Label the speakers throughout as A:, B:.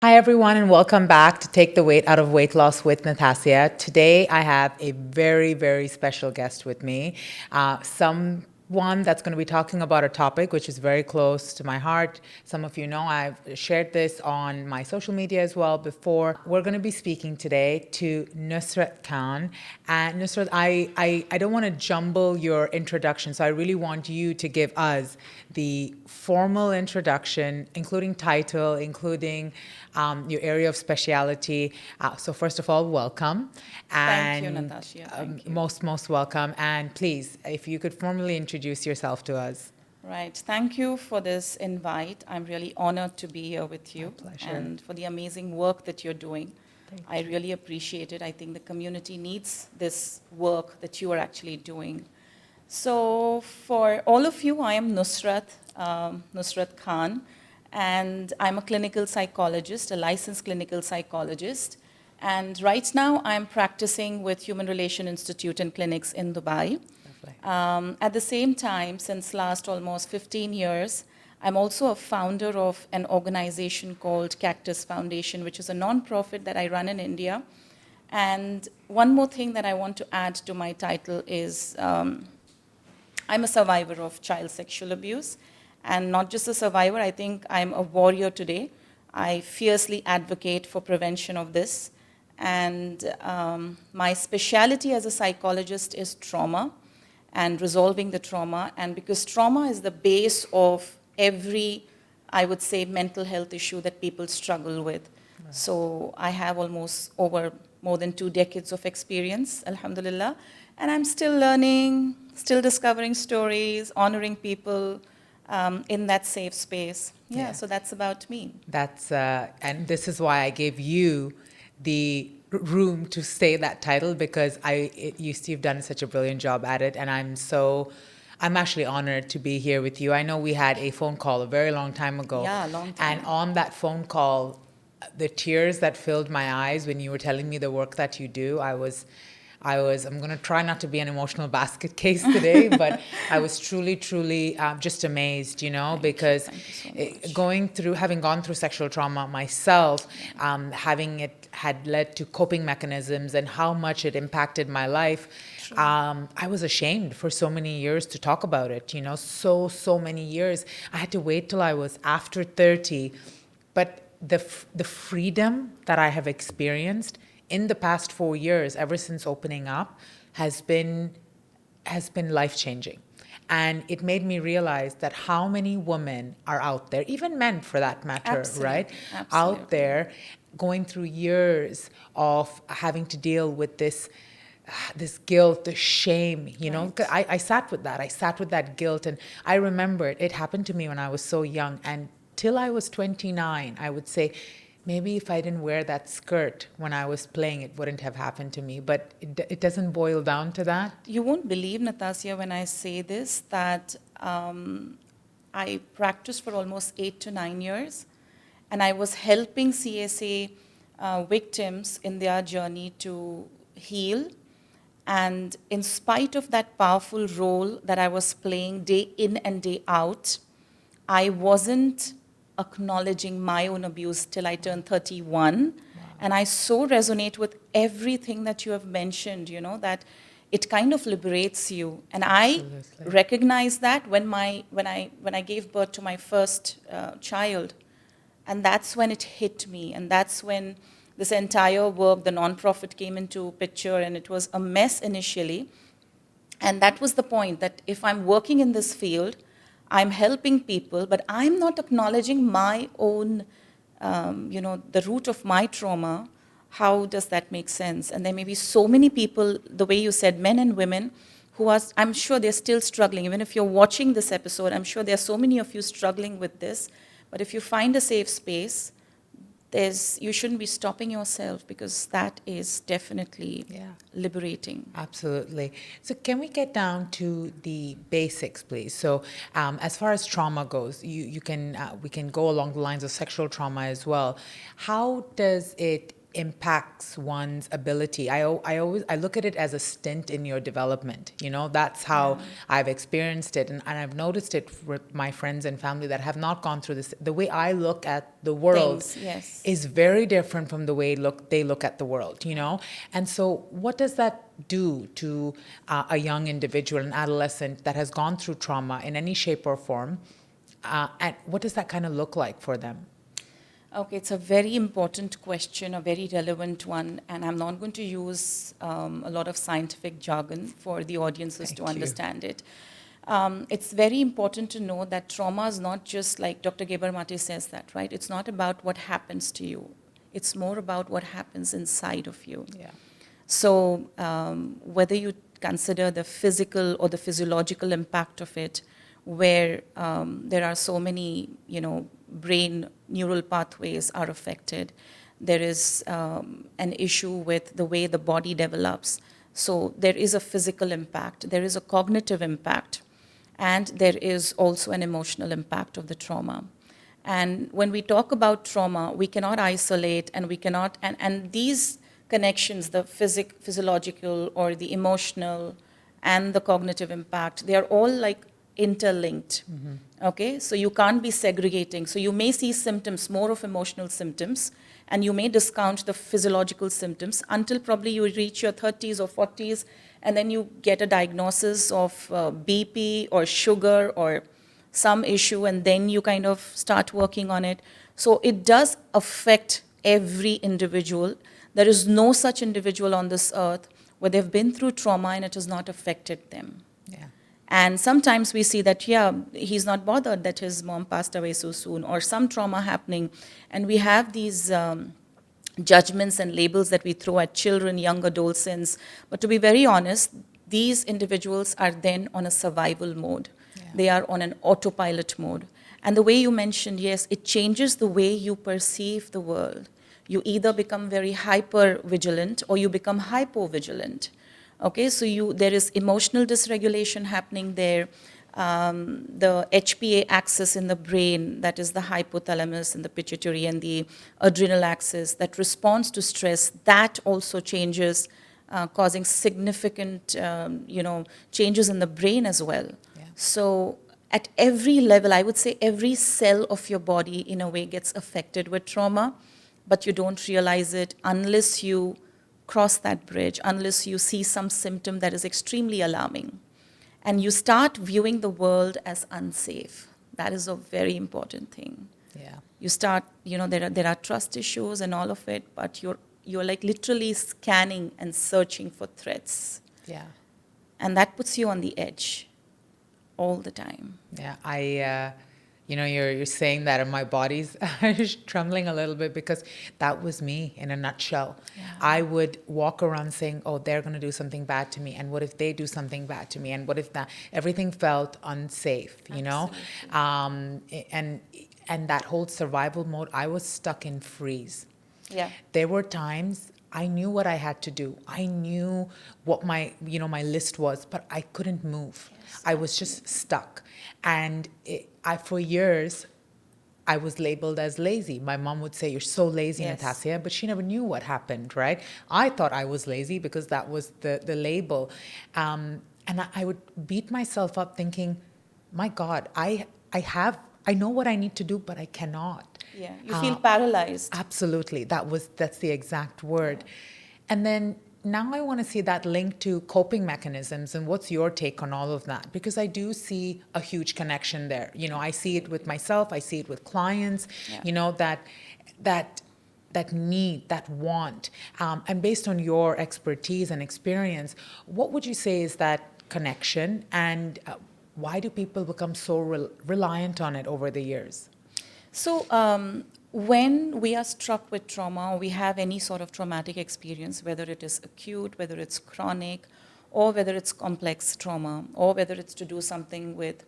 A: Hi, everyone, and welcome back to Take the Weight Out of Weight Loss with Natasha. Today, I have a very, very special guest with me. Someone that's going to be talking about a topic which is very close to my heart. Some of you know I've shared this on my social media as well before. We're going to be speaking today to Nusrat Khan. And Nusrat, I don't want to jumble your introduction, so I really want you to give us the formal introduction, including title, including your area of speciality. So first of all, welcome.
B: Thank you,
A: And
B: Natasha. Thank you.
A: most welcome. And please, if you could formally introduce yourself to us.
B: Right. Thank you for this invite. I'm really honored to be here with you
A: Pleasure.
B: and for the amazing work that you're doing.
A: Thank
B: I really appreciate it. I think the community needs this work that you are actually doing. So, for all of you, I am Nusrat Khan, and I'm a clinical psychologist, a licensed clinical psychologist. And right now, I'm practicing with Human Relation Institute and clinics in Dubai.
A: Lovely.
B: At the same time, since last almost 15 years, I'm also a founder of an organization called Cactus Foundation, which is a nonprofit that I run in India. And one more thing that I want to add to my title is I'm a survivor of child sexual abuse. And not just a survivor, I think I'm a warrior today. I fiercely advocate for prevention of this. And my specialty as a psychologist is trauma and resolving the trauma. And because trauma is the base of every, I would say, mental health issue that people struggle with. Right. So I have almost over more than 2 decades of experience, alhamdulillah. And I'm still learning, still discovering stories, honoring people in that safe space. Yeah, so that's about me.
A: And this is why I gave you the room to say that title because you've done such a brilliant job at it, and I'm actually honored to be here with you. I know we had a phone call a very long time ago.
B: Yeah, a long time.
A: And on that phone call, the tears that filled my eyes when you were telling me the work that you do, I'm going to try not to be an emotional basket case today, but I was truly just amazed, because having gone through sexual trauma myself, having it had led to coping mechanisms and how much it impacted my life. I was ashamed for so many years to talk about it, so many years. I had to wait till I was after 30. But the freedom that I have experienced in the past 4 years, ever since opening up, has been life-changing. And it made me realize that how many women are out there, even men for that matter,
B: Absolutely.
A: right?
B: Absolutely.
A: Out there going through years of having to deal with this guilt, this shame,
B: Right.
A: I sat with that. I sat with that guilt. And I remember it happened to me when I was so young. And till I was 29, I would say, maybe if I didn't wear that skirt when I was playing, it wouldn't have happened to me. But it doesn't boil down to that.
B: You won't believe, Natasha, when I say this, that I practiced for almost 8 to 9 years, and I was helping CSA victims in their journey to heal. And in spite of that powerful role that I was playing day in and day out, I wasn't acknowledging my own abuse till I turned 31. Wow. And I so resonate with everything that you have mentioned, that it kind of liberates you. And I recognized that when I gave birth to my first child. And that's when it hit me. And that's when this entire work, the nonprofit, came into picture. And it was a mess initially. And that was the point, that if I'm working in this field, I'm helping people, but I'm not acknowledging my own, the root of my trauma. How does that make sense? And there may be so many people, the way you said, men and women, who are, I'm sure they're still struggling. Even if you're watching this episode, I'm sure there are so many of you struggling with this. But if you find a safe space, you shouldn't be stopping yourself, because that is definitely liberating.
A: Absolutely. So can we get down to the basics, please? So as far as trauma goes, we can go along the lines of sexual trauma as well. How does it impacts one's ability. I look at it as a stint in your development. That's how I've experienced it, and I've noticed it with my friends and family that have not gone through this. The way I look at the world is very different from the way they look at the world. And so what does that do to a young individual, an adolescent that has gone through trauma in any shape or form, and what does that kind of look like for them?
B: Okay, it's a very important question, a very relevant one, and I'm not going to use a lot of scientific jargon for the audiences to understand it. It's very important to know that trauma is not just like Dr. Geber Mate says that, right? It's not about what happens to you. It's more about what happens inside of you.
A: Yeah.
B: So whether you consider the physical or the physiological impact of it, where there are so many, brain neural pathways are affected. There is an issue with the way the body develops. So there is a physical impact, there is a cognitive impact, and there is also an emotional impact of the trauma. And when we talk about trauma, we cannot isolate, and we cannot, and these connections, the physiological or the emotional and the cognitive impact, they are all like interlinked. Okay, so you can't be segregating. So you may see symptoms, more of emotional symptoms, and you may discount the physiological symptoms until probably you reach your 30s or 40s, and then you get a diagnosis of BP or sugar or some issue, and then you kind of start working on it. So it does affect every individual. There is no such individual on this earth where they've been through trauma and it has not affected them.
A: Yeah.
B: And sometimes we see that, he's not bothered that his mom passed away so soon, or some trauma happening. And we have these judgments and labels that we throw at children, young adolescents. But to be very honest, these individuals are then on a survival mode. Yeah. They are on an autopilot mode. And the way you mentioned, yes, it changes the way you perceive the world. You either become very hyper-vigilant or you become hypo-vigilant. Okay, so there is emotional dysregulation happening there. The HPA axis in the brain, that is the hypothalamus and the pituitary and the adrenal axis that responds to stress, that also changes, causing significant, changes in the brain as well. Yeah. So at every level, I would say every cell of your body in a way gets affected with trauma, but you don't realize it unless you cross that bridge, unless you see some symptom that is extremely alarming. And you start viewing the world as unsafe. That is a very important thing.
A: Yeah.
B: You start, there are trust issues and all of it, but you're like literally scanning and searching for threats.
A: Yeah.
B: And that puts you on the edge all the time.
A: Yeah, you're saying that, and my body's trembling a little bit because that was me in a nutshell. Yeah. I would walk around saying, oh, they're going to do something bad to me. And what if they do something bad to me? And what if that? Everything felt unsafe, and that whole survival mode, I was stuck in freeze.
B: Yeah.
A: There were times I knew what I had to do. I knew what my list was, but I couldn't move. Yes, I was just stuck. And for years, I was labeled as lazy. My mom would say, you're so lazy, yes, Natasya, but she never knew what happened, right? I thought I was lazy because that was the label. And I would beat myself up thinking, my God, I know what I need to do, but I cannot.
B: Yeah, you feel paralyzed.
A: Absolutely. That's the exact word. Yeah. And then now I want to see that link to coping mechanisms, and what's your take on all of that? Because I do see a huge connection there. I see it with myself, I see it with clients, yeah, that need, that want. And based on your expertise and experience, what would you say is that connection, and why do people become so reliant on it over the years?
B: So when we are struck with trauma, or we have any sort of traumatic experience, whether it is acute, whether it's chronic, or whether it's complex trauma, or whether it's to do something with,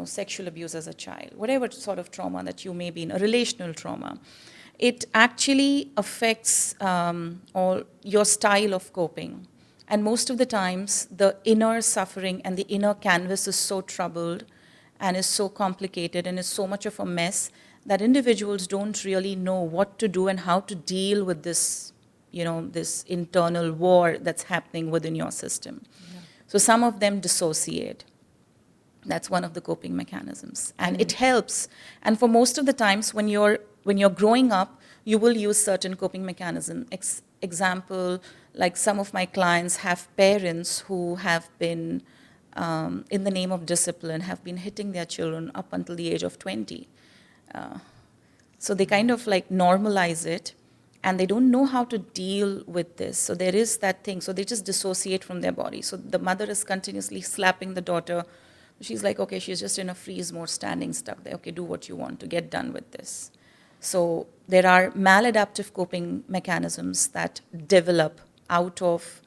B: sexual abuse as a child, whatever sort of trauma that you may be in, a relational trauma, it actually affects all your style of coping. And most of the times, the inner suffering and the inner canvas is so troubled and is so complicated and is so much of a mess that individuals don't really know what to do and how to deal with this, this internal war that's happening within your system.
A: Yeah.
B: So some of them dissociate. That's one of the coping mechanisms, and it helps. And for most of the times, when you're growing up, you will use certain coping mechanism. Example, like some of my clients have parents who have been, in the name of discipline, have been hitting their children up until the age of 20. So they kind of like normalize it, and they don't know how to deal with this. So there is that thing. So they just dissociate from their body. So the mother is continuously slapping the daughter. She's like, okay, she's just in a freeze mode, standing stuck there. Okay, do what you want to get done with this. So there are maladaptive coping mechanisms that develop out of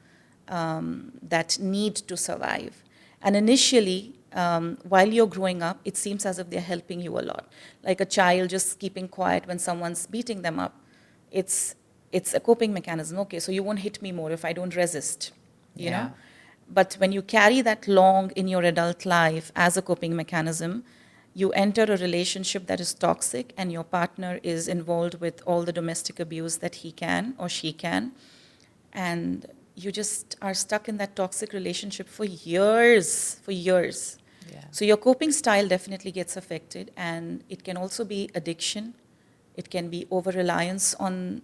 B: that need to survive. And initially, while you're growing up, it seems as if they're helping you a lot. Like a child just keeping quiet when someone's beating them up. It's a coping mechanism. Okay, so you won't hit me more if I don't resist, you know? But when you carry that long in your adult life as a coping mechanism, you enter a relationship that is toxic, and your partner is involved with all the domestic abuse that he can or she can. And you just are stuck in that toxic relationship for years. Yeah. So your coping style definitely gets affected, and it can also be addiction. It can be over-reliance on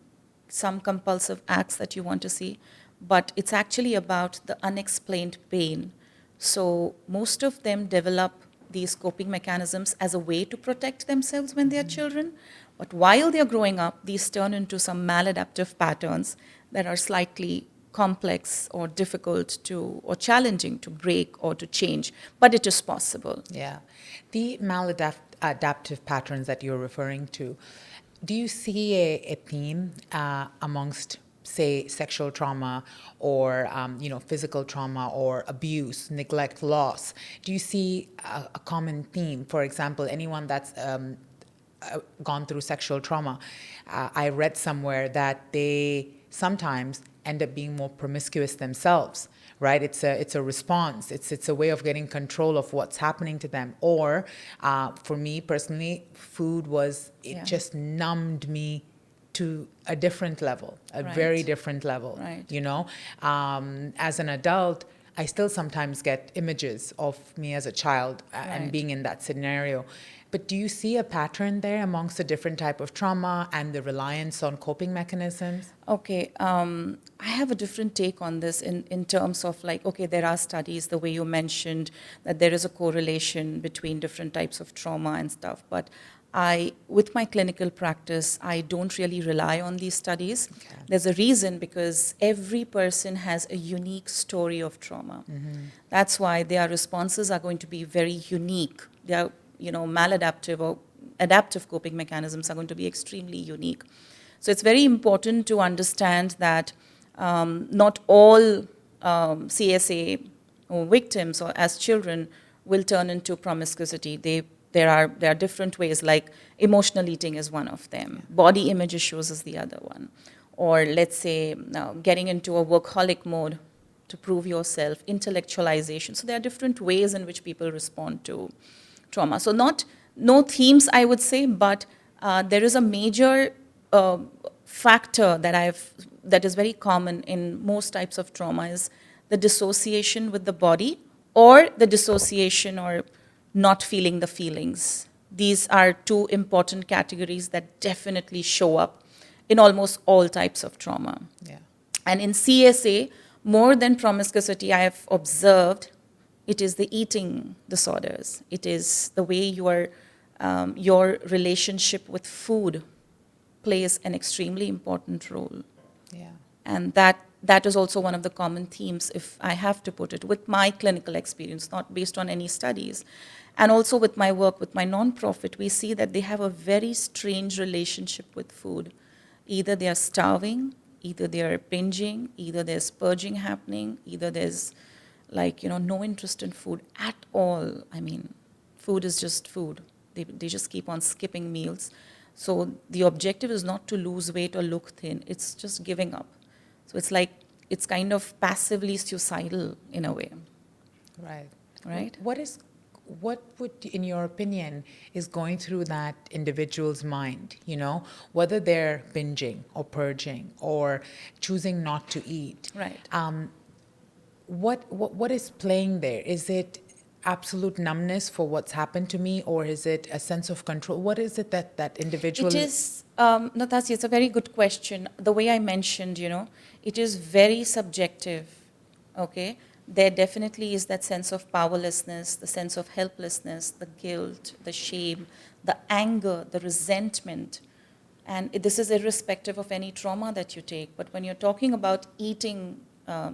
B: some compulsive acts that you want to see. But it's actually about the unexplained pain. So most of them develop these coping mechanisms as a way to protect themselves when they're children. But while they're growing up, these turn into some maladaptive patterns that are slightly complex or difficult to, or challenging to break or to change. But it is possible.
A: Yeah. The maladaptive patterns that you're referring to, do you see a theme amongst, say, sexual trauma or physical trauma or abuse, neglect, loss? Do you see a common theme? For example, anyone that's gone through sexual trauma, I read somewhere that they sometimes end up being more promiscuous themselves, right? It's a response. It's a way of getting control of what's happening to them. Or for me personally, food just numbed me to a different level, a very different level.
B: Right.
A: As an adult, I still sometimes get images of me as a child and being in that scenario. But do you see a pattern there amongst the different type of trauma and the reliance on coping mechanisms?
B: Okay, I have a different take on this in terms of like, okay, there are studies, the way you mentioned, that there is a correlation between different types of trauma and stuff. But with my clinical practice, I don't really rely on these studies. Okay. There's a reason, because every person has a unique story of trauma. Mm-hmm. That's why their responses are going to be very unique. They are, maladaptive or adaptive coping mechanisms are going to be extremely unique. So it's very important to understand that not all CSA or victims or as children will turn into promiscuity. There are different ways, like emotional eating is one of them. Body image issues is the other one. Or let's say getting into a workaholic mode to prove yourself, intellectualization. So there are different ways in which people respond to trauma. So no themes, I would say, but there is a major factor that is very common in most types of trauma is the dissociation with the body, or the dissociation or not feeling the feelings. These are two important categories that definitely show up in almost all types of trauma.
A: Yeah.
B: And in CSA, more than promiscuity, I have observed it is the eating disorders. It is the way your relationship with food plays an extremely important role.
A: Yeah.
B: And that is also one of the common themes, if I have to put it, with my clinical experience, not based on any studies. And also with my work with my nonprofit, we see that they have a very strange relationship with food. Either they are starving, either they are binging, either there's purging happening, either there's no interest in food at all. I mean, food is just food. They just keep on skipping meals. So the objective is not to lose weight or look thin. It's just giving up. So it's kind of passively suicidal in a way.
A: Right.
B: Right?
A: what would, in your opinion, is going through that individual's mind, you know, whether they're binging or purging or choosing not to eat?
B: Right.
A: What is playing there? Is it absolute numbness for what's happened to me, or is it a sense of control? What is it that individual?
B: It is, Natasya, it's a very good question. The way I mentioned, it is very subjective, okay? There definitely is that sense of powerlessness, the sense of helplessness, the guilt, the shame, the anger, the resentment. And this is irrespective of any trauma that you take. But when you're talking about eating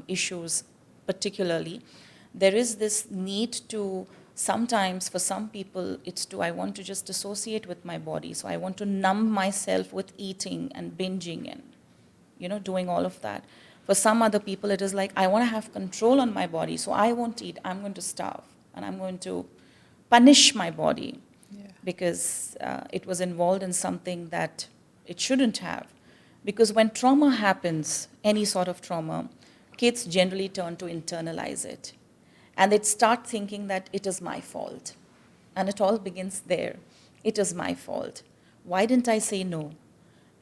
B: issues particularly, there is this need to, sometimes for some people, I want to just dissociate with my body. So I want to numb myself with eating and binging and, doing all of that. For some other people, it is like, I want to have control on my body, so I won't eat. I'm going to starve, and I'm going to punish my body because it was involved in something that it shouldn't have. Because when trauma happens, any sort of trauma, kids generally turn to internalize it. And they start thinking that it is my fault. And it all begins there. It is my fault. Why didn't I say no?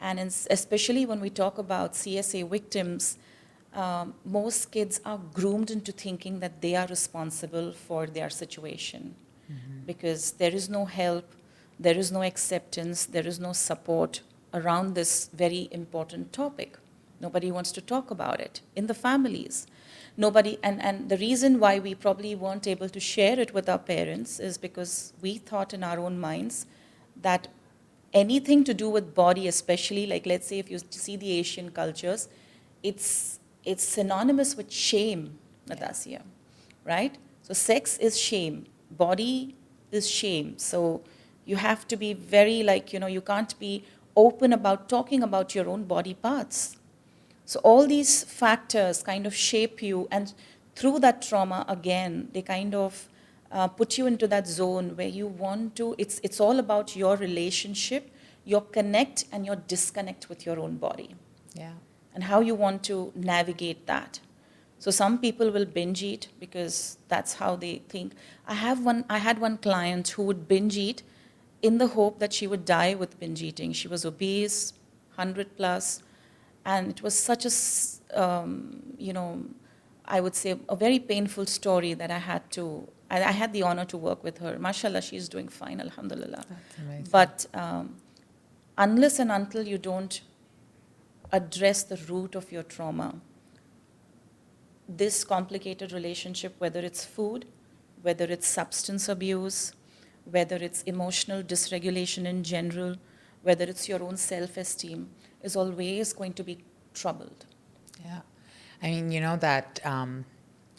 B: And especially when we talk about CSA victims, most kids are groomed into thinking that they are responsible for their situation. Because there is no help, there is no acceptance, there is no support around this very important topic. Nobody wants to talk about it in the families. Nobody, and the reason why we probably weren't able to share it with our parents is because we thought in our own minds that anything to do with body, especially, like let's say if you see the Asian cultures, it's synonymous with shame, Natasya, right? So sex is shame, body is shame. So you have to be very you can't be open about talking about your own body parts. So all these factors kind of shape you, and through that trauma, again, they kind of put you into that zone where you want to, it's all about your relationship, your connect and your disconnect with your own body.
A: Yeah.
B: And how you want to navigate that. So some people will binge eat because that's how they think. I had one client who would binge eat in the hope that she would die with binge eating. She was obese, 100 plus, and it was such a, I would say a very painful story that I had the honor to work with her. Mashallah, she's doing fine, alhamdulillah.
A: That's amazing.
B: But unless and until you don't address the root of your trauma, this complicated relationship, whether it's food, whether it's substance abuse, whether it's emotional dysregulation in general, whether it's your own self-esteem, is always going to be troubled.
A: Yeah. I mean, that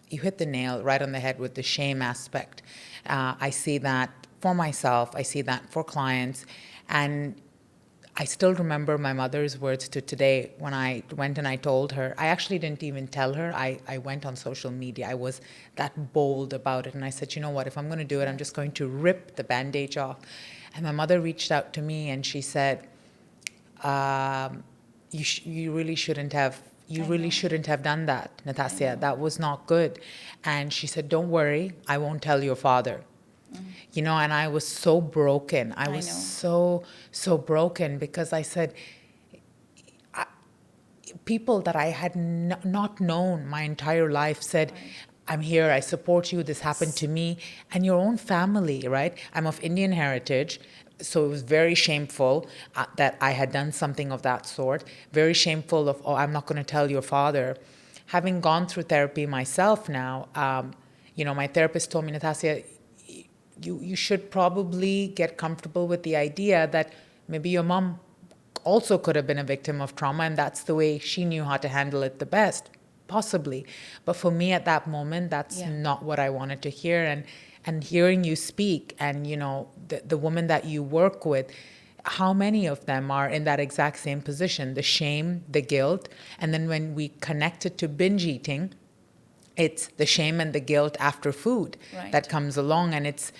A: you hit the nail right on the head with the shame aspect. I see that for myself. I see that for clients. And I still remember my mother's words to today when I went and I told her. I actually didn't even tell her. I went on social media. I was that bold about it. And I said, you know what, if I'm going to do it, I'm just going to rip the bandage off. And my mother reached out to me and she said, you really shouldn't have done that, Natasya. That was not good. And she said, don't worry, I won't tell your father. And I was so broken. I was so broken because I said, people that I had not known my entire life said, I'm here, I support you, this happened to me. And your own family, right? I'm of Indian heritage, so it was very shameful that I had done something of that sort. Very shameful of, I'm not going to tell your father. Having gone through therapy myself now, my therapist told me, Natasya, you should probably get comfortable with the idea that maybe your mom also could have been a victim of trauma, and that's the way she knew how to handle it the best, possibly. But for me at that moment, that's not what I wanted to hear. And hearing you speak and, the women that you work with, how many of them are in that exact same position, the shame, the guilt, and then when we connect it to binge eating, it's the shame and the guilt after food that comes along, and it's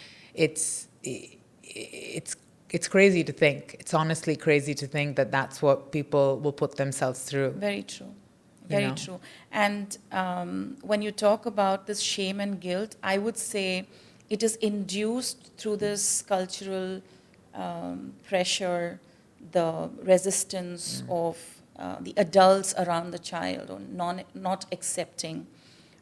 A: crazy to think. It's honestly crazy to think that that's what people will put themselves through.
B: Very true. Very true. And when you talk about this shame and guilt, I would say it is induced through this cultural pressure, the resistance of the adults around the child, or not accepting.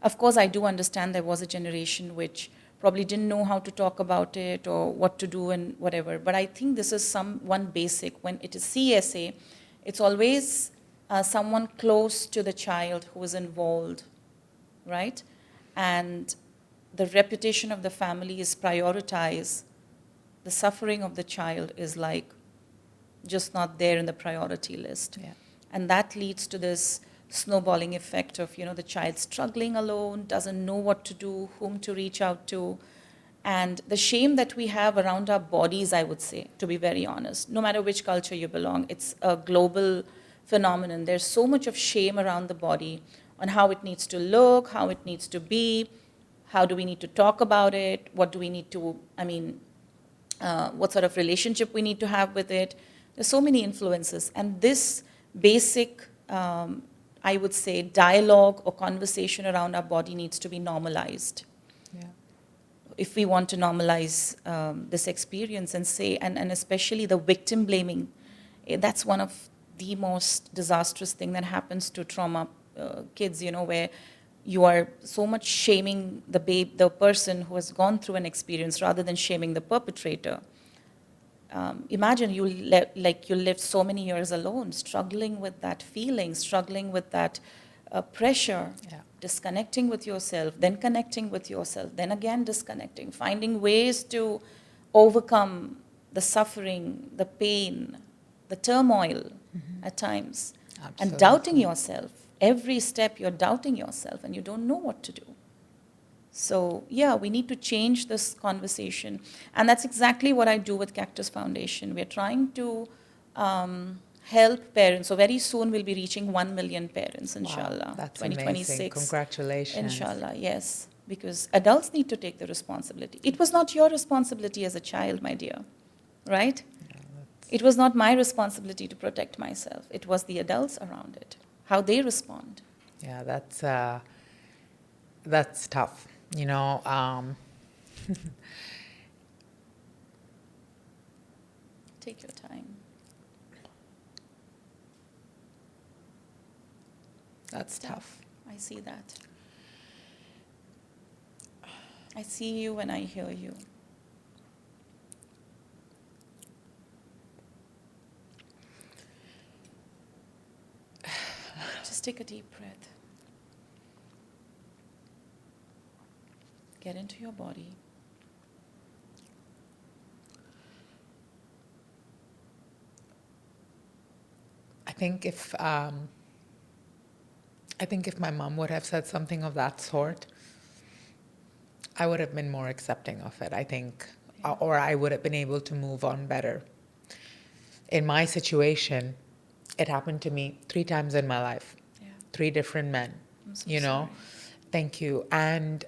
B: Of course, I do understand there was a generation which probably didn't know how to talk about it or what to do and whatever. But I think this is one basic. When it is CSA, it's always someone close to the child who is involved, right? And the reputation of the family is prioritized. The suffering of the child is like just not there in the priority list.
A: Yeah.
B: And that leads to this snowballing effect of, the child struggling alone, doesn't know what to do, whom to reach out to. And the shame that we have around our bodies, I would say, to be very honest, no matter which culture you belong, it's a global phenomenon. There's so much of shame around the body on how it needs to look, how it needs to be, how do we need to talk about it, what do we need to, what sort of relationship we need to have with it. There's so many influences. And this basic, I would say, dialogue or conversation around our body needs to be normalized.
A: Yeah.
B: If we want to normalize this experience and say, and especially the victim blaming, that's one of the most disastrous thing that happens to trauma kids, where you are so much shaming the person who has gone through an experience rather than shaming the perpetrator. Imagine you lived so many years alone, struggling with that feeling, struggling with that pressure, disconnecting with yourself, then connecting with yourself, then again disconnecting, finding ways to overcome the suffering, the pain, the turmoil at times, and doubting yourself. Every step you're doubting yourself and you don't know what to do. So yeah, we need to change this conversation. And that's exactly what I do with Cactus Foundation. We're trying to help parents. So very soon we'll be reaching 1 million parents, inshallah.
A: Wow, that's
B: 2026.
A: amazing. Congratulations.
B: Inshallah, yes. Because adults need to take the responsibility. It was not your responsibility as a child, my dear, right? Yeah, it was not my responsibility to protect myself. It was the adults around it, how they respond.
A: Yeah, that's tough.
B: Take your time.
A: That's tough.
B: I see that. I see you and I hear you. Just take a deep breath. Get into your body.
A: I think if my mom would have said something of that sort, I would have been more accepting of it, I think, or I would have been able to move on better. In my situation, it happened to me 3 times in my life, 3 different men,
B: I'm so sorry.
A: Thank you. And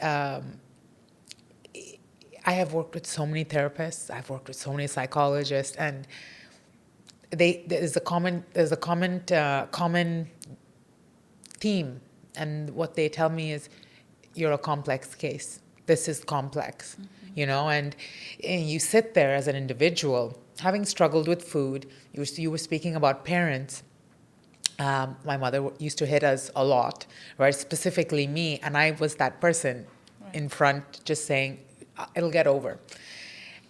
A: I have worked with so many therapists, I've worked with so many psychologists, and there's a common theme, and what they tell me is, you're a complex case. This is complex, and you sit there as an individual, having struggled with food. You were speaking about parents. My mother used to hit us a lot, right? Specifically me, and I was that person in front just saying, it'll get over.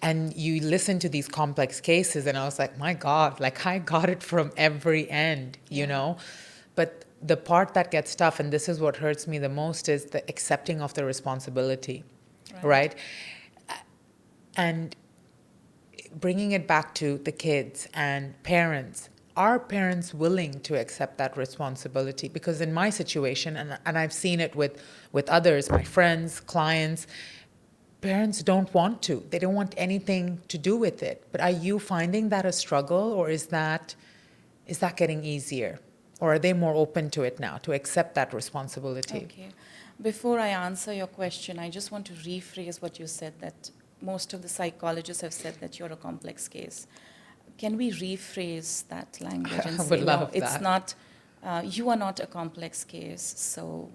A: And you listen to these complex cases, and I was like, my God, I got it from every end, you know? But the part that gets tough, and this is what hurts me the most, is the accepting of the responsibility, right? And bringing it back to the kids and parents. Are parents willing to accept that responsibility? Because in my situation, and I've seen it with others, my friends, clients, parents don't want to. They don't want anything to do with it. But are you finding that a struggle, or is that getting easier? Or are they more open to it now, to accept that responsibility?
B: Okay. Before I answer your question, I just want to rephrase what you said, that most of the psychologists have said that you're a complex case. Can we rephrase that language and
A: I
B: say,
A: would love
B: no,
A: that.
B: it's not, you are not a complex case, so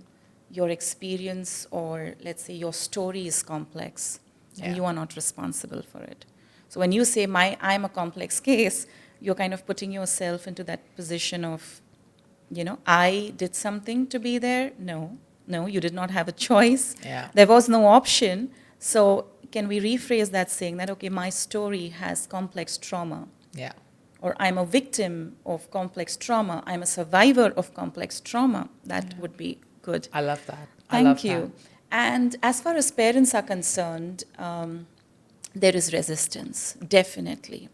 B: your experience, or let's say your story, is complex. and
A: Yeah.
B: you are not responsible for it. So when you say I'm a complex case, you're kind of putting yourself into that position of, I did something to be there. No, you did not have a choice.
A: Yeah.
B: There was no option. So can we rephrase that saying that, okay, my story has complex trauma,
A: Yeah.
B: or I'm a victim of complex trauma, I'm a survivor of complex trauma? That would be good.
A: I love that. I love
B: Thank you. And as far as parents are concerned, there is resistance, definitely.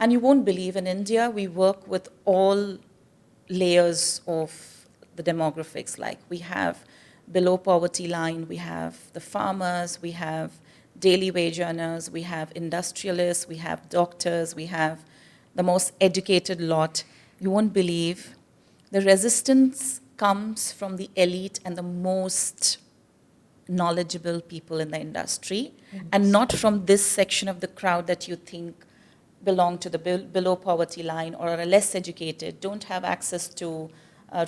B: And you won't believe, in India, we work with all layers of the demographics. Like, we have below poverty line, we have the farmers, we have daily wage earners, we have industrialists, we have doctors, we have the most educated lot. You won't believe, the resistance comes from the elite and the most knowledgeable people in the industry, and not from this section of the crowd that you think belong to the below poverty line or are less educated, don't have access to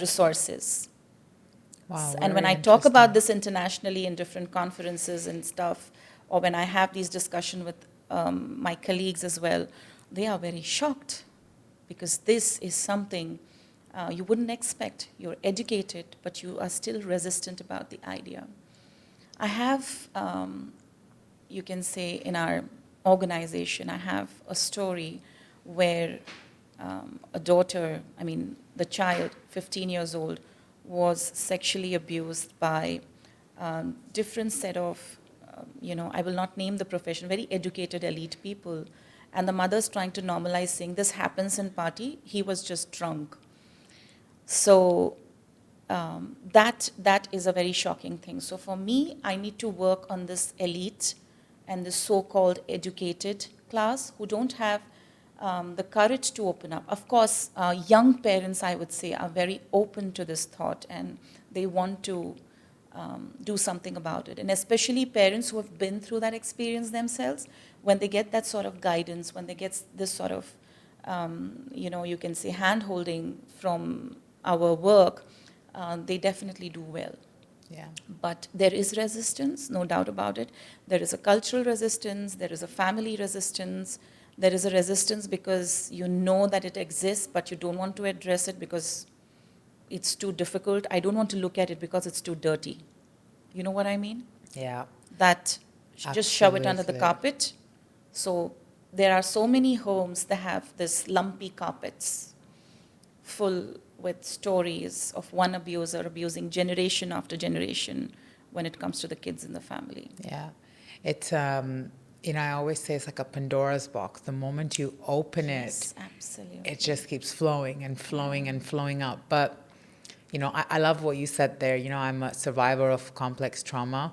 B: resources.
A: Wow.
B: And when I talk about this internationally in different conferences and stuff, or when I have these discussions with my colleagues as well, they are very shocked, because this is something you wouldn't expect. You're educated, but you are still resistant about the idea. I have, you can say, in our organization, I have a story where a daughter, the child, 15 years old, was sexually abused by different set of, I will not name the profession, very educated elite people. And the mother's trying to normalize, saying, this happens in party, he was just drunk. So that is a very shocking thing. So for me, I need to work on this elite and the so-called educated class who don't have the courage to open up. Of course, young parents, I would say, are very open to this thought, and they want to do something about it. And especially parents who have been through that experience themselves, when they get that sort of guidance, when they get this sort of, you can say, hand-holding from our work, they definitely do well.
A: Yeah.
B: But there is resistance, no doubt about it. There is a cultural resistance, there is a family resistance, there is a resistance because you know that it exists, but you don't want to address it because it's too difficult. I don't want to look at it because it's too dirty. You know what I mean?
A: Yeah.
B: That just shove it under the
A: Absolutely.
B: carpet. So there are so many homes that have this lumpy carpets full with stories of one abuser abusing generation after generation when it comes to the kids in the family.
A: Yeah. It's, I always say it's like a Pandora's box. The moment you open
B: Yes,
A: it,
B: absolutely.
A: it just keeps flowing and flowing and flowing up. But, I love what you said there. I'm a survivor of complex trauma.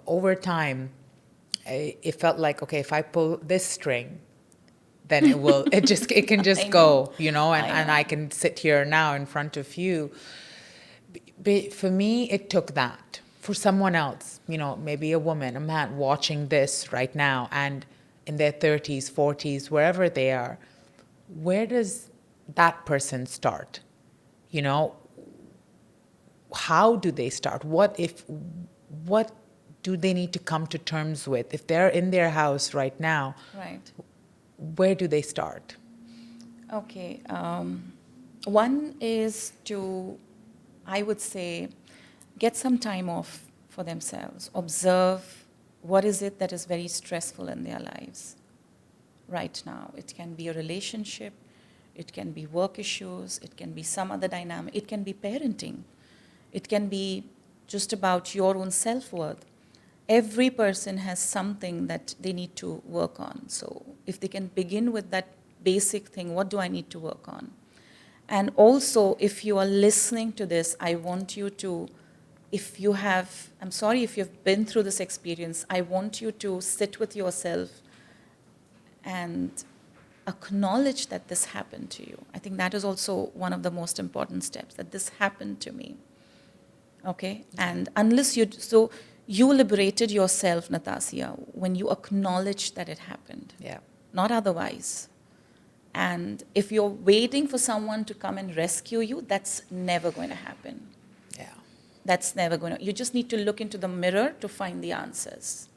A: Over time, it felt like, okay, if I pull this string, then it can just go, and I can sit here now in front of you. But for me, it took that. For someone else, maybe a woman, a man watching this right now and in their 30s, 40s, wherever they are, where does that person start? How do they start? What do they need to come to terms with? If they're in their house right now,
B: Right.
A: where do they start?
B: Okay. One is to, I would say, get some time off for themselves. Observe what is it that is very stressful in their lives right now. It can be a relationship, it can be work issues, it can be some other dynamic, it can be parenting, it can be just about your own self-worth. Every person has something that they need to work on. So if they can begin with that basic thing, what do I need to work on? And also, if you are listening to this, I want you to, I'm sorry if you've been through this experience, I want you to sit with yourself and acknowledge that this happened to you. I think that is also one of the most important steps, that this happened to me. Okay? And unless you liberated yourself, Natasya, when you acknowledged that it happened.
A: Yeah.
B: Not otherwise. And if you're waiting for someone to come and rescue you, that's never going to happen.
A: Yeah.
B: That's never going to. You just need to look into the mirror to find the answers.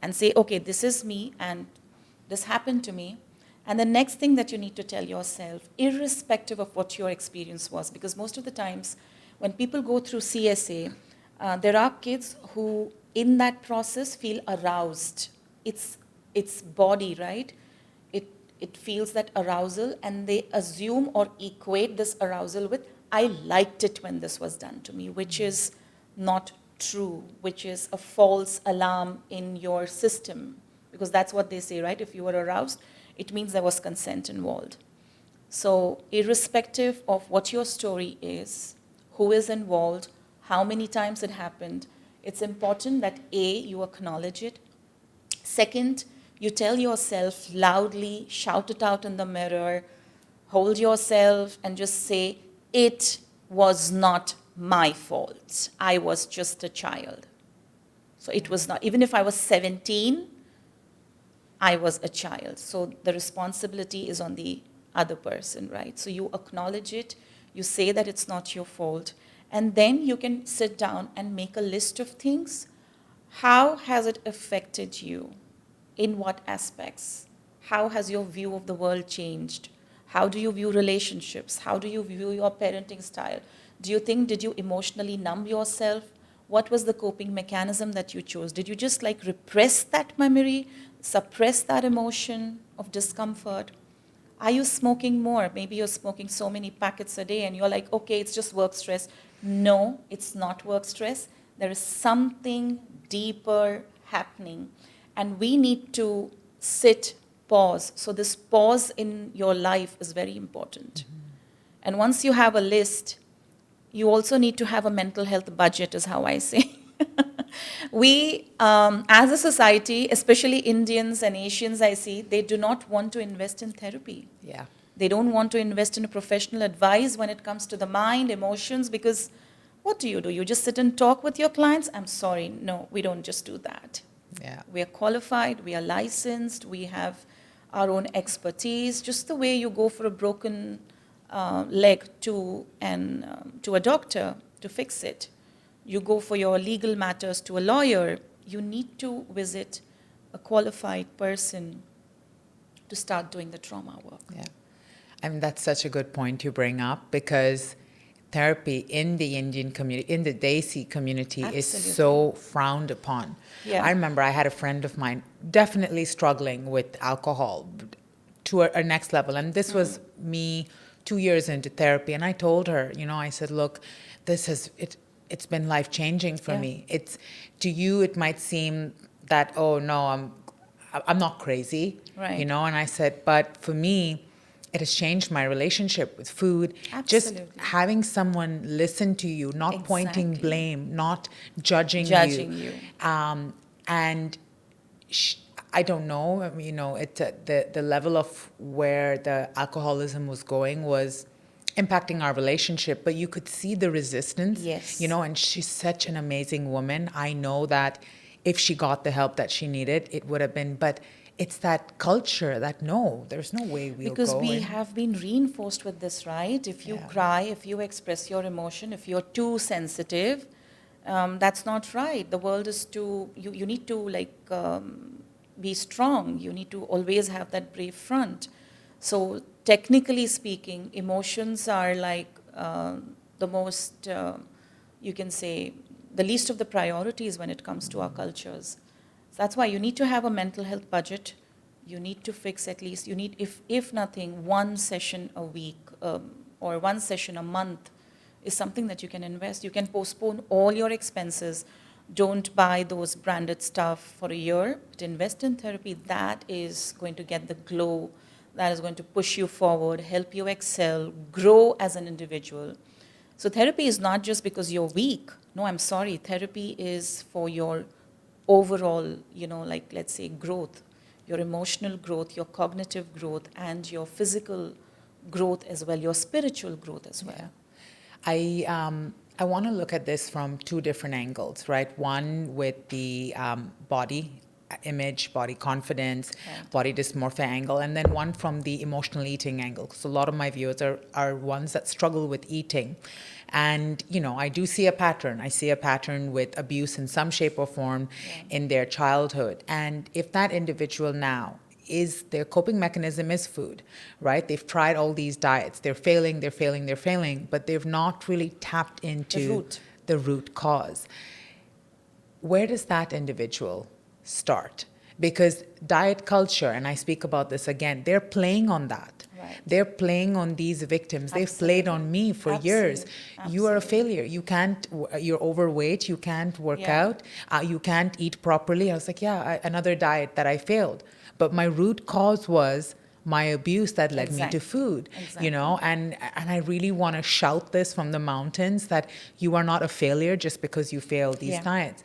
B: and say, okay, this is me and this happened to me. And the next thing that you need to tell yourself, irrespective of what your experience was, because most of the times when people go through CSA, there are kids who in that process feel aroused. It's body, right? It feels that arousal, and they assume or equate this arousal with, I liked it when this was done to me, which is not true, which is a false alarm in your system. Because that's what they say, right? If you were aroused, it means there was consent involved. So irrespective of what your story is, who is involved, how many times it happened, it's important that A, you acknowledge it. Second, you tell yourself loudly, shout it out in the mirror, hold yourself and just say, it was not my fault. I was just a child. So it was not, even if I was 17, I was a child. So the responsibility is on the other person, right? So you acknowledge it, you say that it's not your fault, and then you can sit down and make a list of things. How has it affected you? In what aspects? How has your view of the world changed? How do you view relationships? How do you view your parenting style? Do you think, did you emotionally numb yourself? What was the coping mechanism that you chose? Did you just like repress that memory, suppress that emotion of discomfort? Are you smoking more? Maybe you're smoking so many packets a day and you're like, okay, it's just work stress. No, it's not work stress. There is something deeper happening. And we need to sit, pause. So this pause in your life is very important. Mm-hmm. And once you have a list, you also need to have a mental health budget, is how I say. We, as a society, especially Indians and Asians, I see, they do not want to invest in therapy.
A: Yeah.
B: They don't want to invest in a professional advice when it comes to the mind, emotions, because what do? You just sit and talk with your clients? I'm sorry, no, we don't just do that.
A: Yeah.
B: We are qualified, we are licensed, we have our own expertise, just the way you go for a broken leg to a doctor to fix it. You go for your legal matters to a lawyer. You need to visit a qualified person to start doing the trauma work.
A: Yeah. I mean, that's such a good point you bring up, because therapy in the Indian community, in the Desi community,
B: Absolutely.
A: is so frowned upon.
B: Yeah.
A: I remember I had a friend of mine definitely struggling with alcohol to a next level. And this was me 2 years into therapy. And I told her, I said, look, it's been life-changing for me. To you, it might seem that, oh, no, I'm not crazy,
B: right.
A: And I said, but for me, it has changed my relationship with food.
B: Absolutely.
A: Just having someone listen to you, not pointing blame, not judging
B: you.
A: And I don't know, the level of where the alcoholism was going was impacting our relationship, but you could see the resistance.
B: Yes.
A: And she's such an amazing woman. I know that if she got the help that she needed, it would have been, but it's that culture that there's no way we'll go.
B: Because we have been reinforced with this, right? If you cry, if you express your emotion, if you're too sensitive, that's not right. The world is too, you need to be strong. You need to always have that brave front. So technically speaking, emotions are like the most, you can say, the least of the priorities when it comes to our cultures. So that's why you need to have a mental health budget. You need to fix at least, you need, if nothing, one session a week or one session a month is something that you can invest. You can postpone all your expenses. Don't buy those branded stuff for a year, but invest in therapy. That is going to get the glow, that is going to push you forward, help you excel, grow as an individual. So therapy is not just because you're weak. No, I'm sorry. Therapy is for your overall, let's say growth, your emotional growth, your cognitive growth, and your physical growth as well, your spiritual growth as well.
A: Yeah. I want to look at this from two different angles, right? One with the body image, body confidence,
B: Right.
A: body dysmorphia angle, and then one from the emotional eating angle. So a lot of my viewers are ones that struggle with eating. And, I do see a pattern. I see a pattern with abuse in some shape or form in their childhood. And if that individual now is their coping mechanism is food, right? They've tried all these diets. They're failing, but they've not really tapped into the root cause. Where does that individual start? Because diet culture, and I speak about this again, they're playing on that.
B: Right.
A: They're playing on these victims. They've
B: Absolutely.
A: played on me for years. You are a failure. You're overweight. You can't work out. You can't eat properly. I was like, another diet that I failed. But my root cause was my abuse that led me to food, and I really want to shout this from the mountains that you are not a failure just because you failed these diets.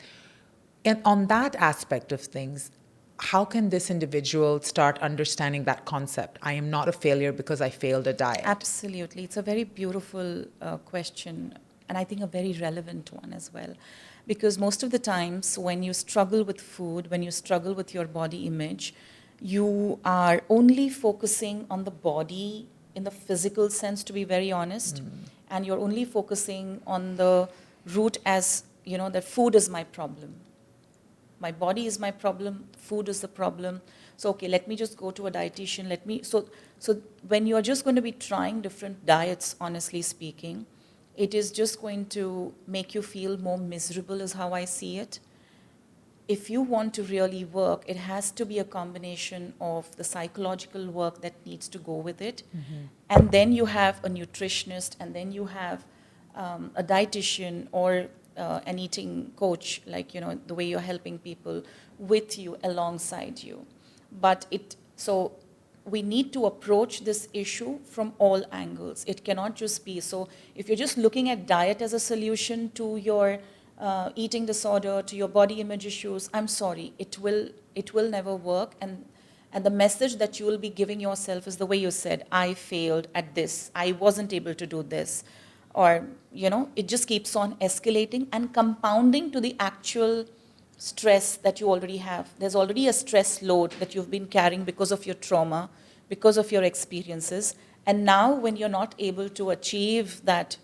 A: And on that aspect of things, how can this individual start understanding that concept? I am not a failure because I failed a diet.
B: Absolutely. It's a very beautiful question, and I think a very relevant one as well. Because most of the times when you struggle with food, when you struggle with your body image, you are only focusing on the body in the physical sense, to be very honest, and you're only focusing on the root as, that food is my problem. My body is my problem, food is the problem. So, okay, let me just go to a dietitian. So when you're just going to be trying different diets, honestly speaking, it is just going to make you feel more miserable, is how I see it. If you want to really work, it has to be a combination of the psychological work that needs to go with it. And then you have a nutritionist, and then you have a dietitian or an eating coach, like, the way you're helping people with you, alongside you. So we need to approach this issue from all angles. It cannot just be, so if you're just looking at diet as a solution to your eating disorder, to your body image issues, I'm sorry, it will never work. And the message that you will be giving yourself is the way you said, I failed at this, I wasn't able to do this. Or, it just keeps on escalating and compounding to the actual stress that you already have. There's already a stress load that you've been carrying because of your trauma, because of your experiences. And now when you're not able to achieve that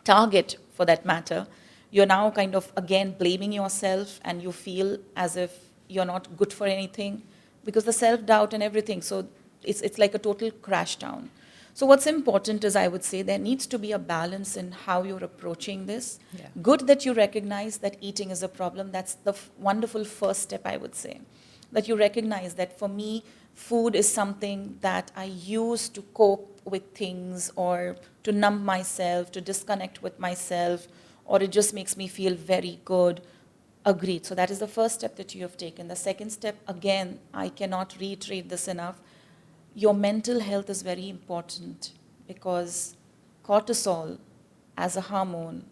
B: target, for that matter, you're now kind of, again, blaming yourself, and you feel as if you're not good for anything because the self-doubt and everything. So it's like a total crash down. So what's important is, I would say, there needs to be a balance in how you're approaching this. Good that you recognize that eating is a problem. That's the wonderful first step, I would say. That you recognize that for me, food is something that I use to cope with things, or to numb myself, to disconnect with myself, or it just makes me feel very good. Agreed. So that is the first step that you have taken. The second step, again, I cannot reiterate this enough. Your mental health is very important, because cortisol as a hormone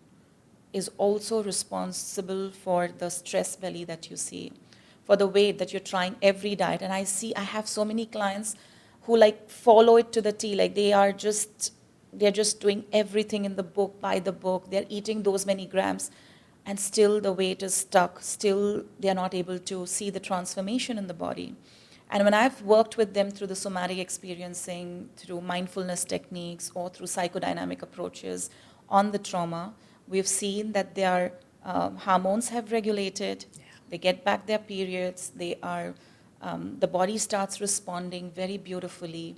B: is also responsible for the stress belly that you see, for the weight that you're trying every diet. And I have so many clients who follow it to the T, they're just doing everything in the book, by the book, they're eating those many grams, and still the weight is stuck, still they're not able to see the transformation in the body. And when I've worked with them through the somatic experiencing, through mindfulness techniques, or through psychodynamic approaches on the trauma, we've seen that their hormones have regulated, they get back their periods, the body starts responding very beautifully.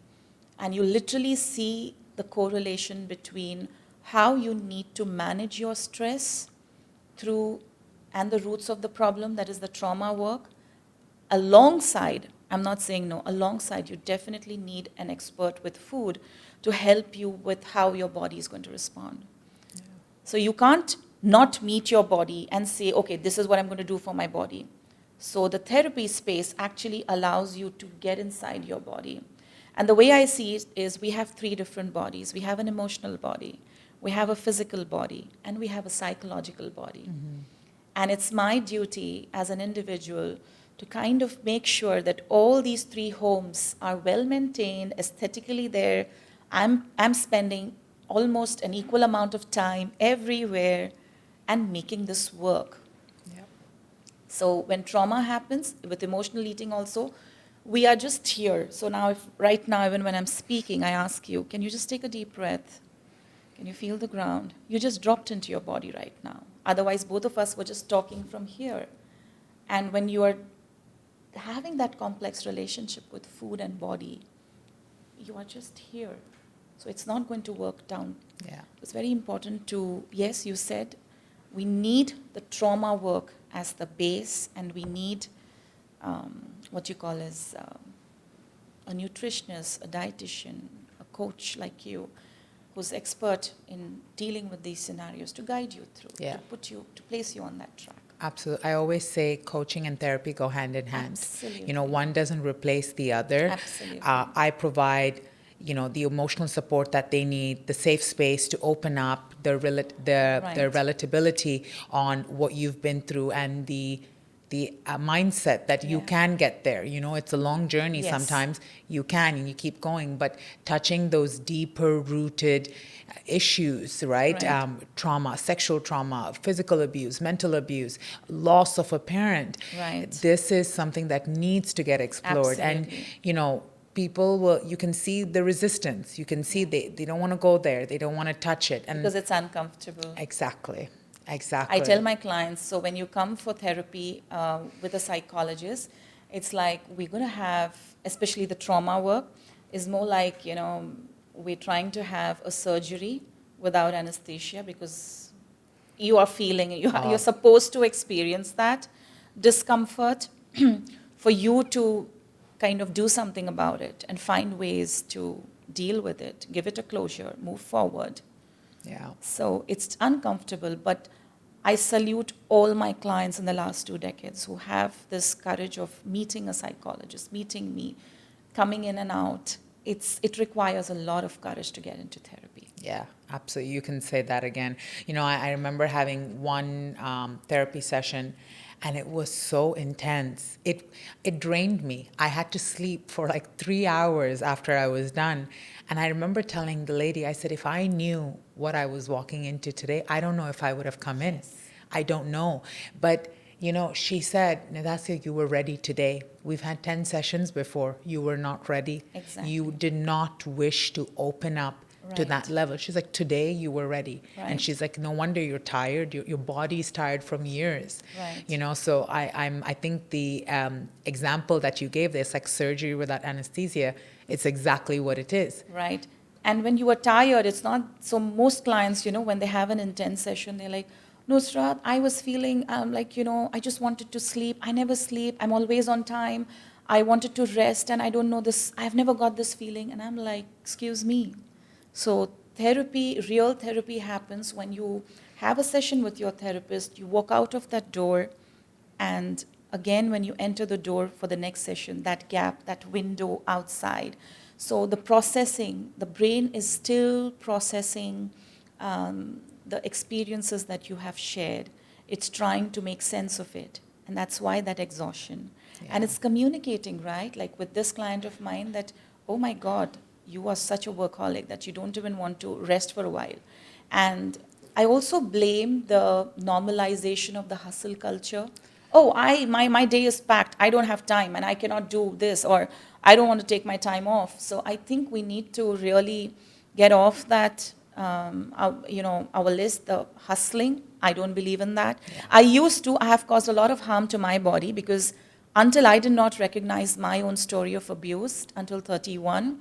B: And you literally see the correlation between how you need to manage your stress and the roots of the problem, that is the trauma work, alongside, I'm not saying no, alongside, you definitely need an expert with food to help you with how your body is going to respond. So you can't not meet your body and say, okay, this is what I'm going to do for my body. So the therapy space actually allows you to get inside your body. And the way I see it is, we have 3 different bodies. We have an emotional body, we have a physical body, and we have a psychological body. And it's my duty as an individual to kind of make sure that all these 3 homes are well maintained, aesthetically there. I'm spending almost an equal amount of time everywhere and making this work. So when trauma happens, with emotional eating also, we are just here. So now, if right now, even when I'm speaking, I ask you, can you just take a deep breath? Can you feel the ground? You just dropped into your body right now. Otherwise, both of us were just talking from here. And when you are having that complex relationship with food and body, you are just here. So it's not going to work down.
A: Yeah.
B: It's very important to, yes, you said, we need the trauma work as the base, and we need what you call as a nutritionist, a dietitian, a coach like you, who's expert in dealing with these scenarios to guide you through,
A: Yeah.
B: to place you on that track.
A: Absolutely. I always say coaching and therapy go hand in hand.
B: Absolutely.
A: You know, one doesn't replace the other.
B: Absolutely.
A: I provide, you know, the emotional support that they need, the safe space to open up, their relatability on what you've been through, and the mindset that you can get there. You know, it's a long journey.
B: Yes.
A: Sometimes you can and you keep going, but touching those deeper rooted issues, right? Trauma, sexual trauma, physical abuse, mental abuse, loss of a parent.
B: Right.
A: This is something that needs to get explored.
B: Absolutely.
A: And, you know, people will, you can see the resistance. You can see they don't want to go there. They don't want to touch it. And
B: because it's uncomfortable.
A: Exactly. Exactly.
B: I tell my clients, so when you come for therapy with a psychologist, it's like we're going to have, especially the trauma work, is more like, you know, we're trying to have a surgery without anesthesia, because you are feeling, you're supposed to experience that discomfort for you to kind of do something about it and find ways to deal with it, give it a closure, move forward.
A: Yeah.
B: So it's uncomfortable, but I salute all my clients in the last 2 decades who have this courage of meeting a psychologist, meeting me, coming in and out. It requires a lot of courage to get into therapy.
A: Yeah, absolutely. You can say that again. You know, I remember having one therapy session, and it was so intense. It drained me. I had to sleep for like 3 hours after I was done. And I remember telling the lady, I said, if I knew what I was walking into today, I don't know if I would have come in.
B: Yes.
A: I don't know. But, you know, she said, Nadasya, you were ready today. We've had 10 sessions before. You were not ready.
B: Exactly.
A: You did not wish to open up to that level. She's like, today you were ready.
B: Right.
A: And she's like, no wonder you're tired. Your body's tired from years.
B: Right.
A: You know, so I think the example that you gave, this like surgery without anesthesia, it's exactly what it is.
B: Right. And when you are tired, it's not, so most clients, you know, when they have an intense session, they're like, Nusrat, I was feeling like, you know, I just wanted to sleep. I never sleep. I'm always on time. I wanted to rest, and I don't know this. I've never got this feeling. And I'm like, excuse me. So therapy, real therapy happens when you have a session with your therapist, you walk out of that door, and again, when you enter the door for the next session, that gap, that window outside. So the processing, the brain is still processing the experiences that you have shared. It's trying to make sense of it. And that's why that exhaustion. Yeah. And it's communicating, right? Like with this client of mine that, oh my God, you are such a workaholic that you don't even want to rest for a while. And I also blame the normalization of the hustle culture. Oh, my day is packed. I don't have time and I cannot do this, or I don't want to take my time off. So I think we need to really get off that, our list, the hustling. I don't believe in that. Yeah. I have caused a lot of harm to my body, because until I did not recognize my own story of abuse until 31,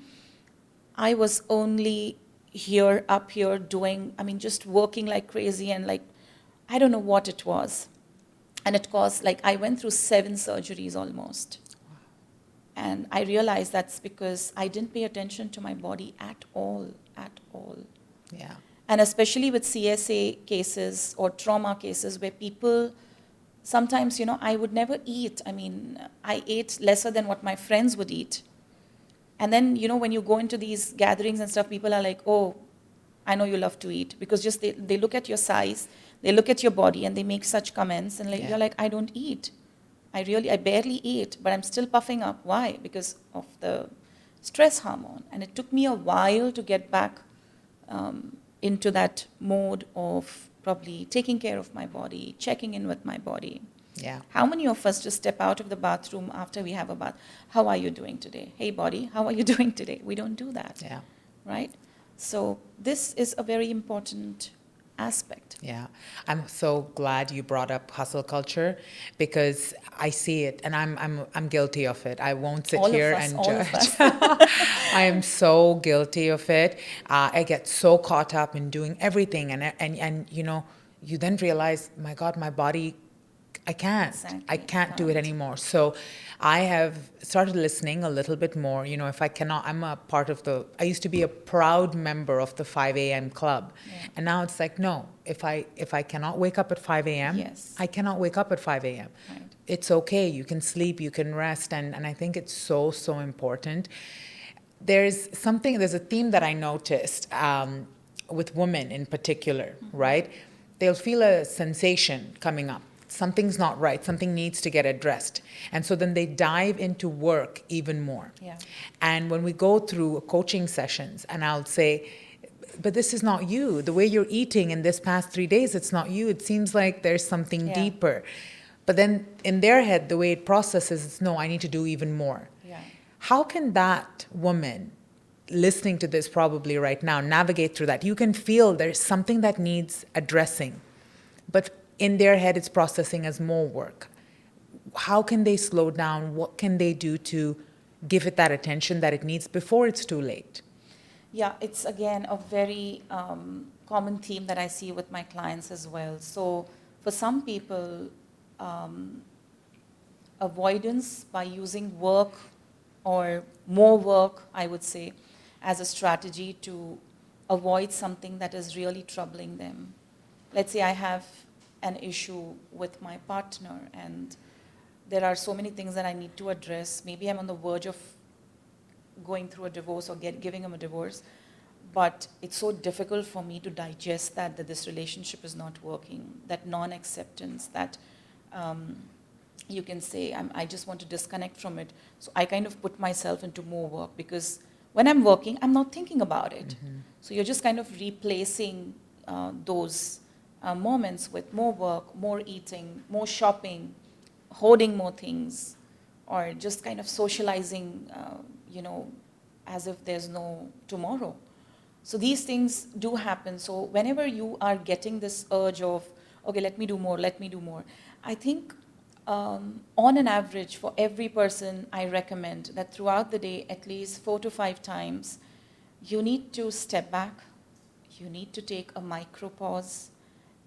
B: I was only up here doing, just working like crazy, and like, I don't know what it was. And it caused, like, I went through 7 surgeries almost. Wow. And I realized that's because I didn't pay attention to my body at all. Yeah. And especially with CSA cases or trauma cases where people, sometimes, I would never eat. I ate lesser than what my friends would eat. And then, when you go into these gatherings and stuff, people are like, oh, I know you love to eat. Because just they look at your size, they look at your body, and they make such comments. And you're like, I don't eat. I barely eat, but I'm still puffing up. Why? Because of the stress hormone. And it took me a while to get back into that mode of probably taking care of my body, checking in with my body.
A: Yeah.
B: How many of us just step out of the bathroom after we have a bath? How are you doing today? Hey, body, how are you doing today? We don't do that.
A: Yeah.
B: Right? So this is a very important aspect.
A: Yeah, I'm so glad you brought up hustle culture because I see it and I'm guilty of it. I won't sit
B: All of
A: here
B: us,
A: and
B: all of
A: judge.
B: us.
A: I am so guilty of it. I get so caught up in doing everything and you know, you then realize, my God, my body, I can't.
B: Exactly,
A: I can't do it anymore. So I have started listening a little bit more. You know, if I cannot, I'm a part of I used to be a proud member of the 5 a.m. club.
B: Yeah.
A: And now it's like, no, if I cannot wake up at 5 a.m.,
B: Yes.
A: I cannot wake up at 5 a.m.
B: Right.
A: It's okay. You can sleep, you can rest. And I think it's so, so important. There's a theme that I noticed with women in particular, right? They'll feel a sensation coming up. Something's not right. Something needs to get addressed. And so then they dive into work even more.
B: Yeah.
A: And when we go through coaching sessions, and I'll say, but this is not you. The way you're eating in this past 3 days, it's not you. It seems like there's something
B: Yeah.
A: deeper. But then in their head, the way it processes is, no, I need to do even more.
B: Yeah.
A: How can that woman listening to this probably right now navigate through that? You can feel there's something that needs addressing, but in their head it's processing as more work. How can they slow down? What can they do to give it that attention that it needs before it's too late?
B: Yeah, it's again a very common theme that I see with my clients as well. So for some people, avoidance by using work or more work, I would say, as a strategy to avoid something that is really troubling them. Let's say I have an issue with my partner and there are so many things that I need to address. Maybe I'm on the verge of going through a divorce or giving him a divorce, but it's so difficult for me to digest that this relationship is not working, that non-acceptance, that you can say, I just want to disconnect from it. So I kind of put myself into more work because when I'm working, I'm not thinking about it. Mm-hmm. So you're just kind of replacing those moments with more work, more eating, more shopping, hoarding more things, or just kind of socializing, as if there's no tomorrow. So these things do happen. So whenever you are getting this urge of, okay, let me do more, I think on an average for every person, I recommend that throughout the day, at least 4 to 5 times, you need to step back, you need to take a micro pause,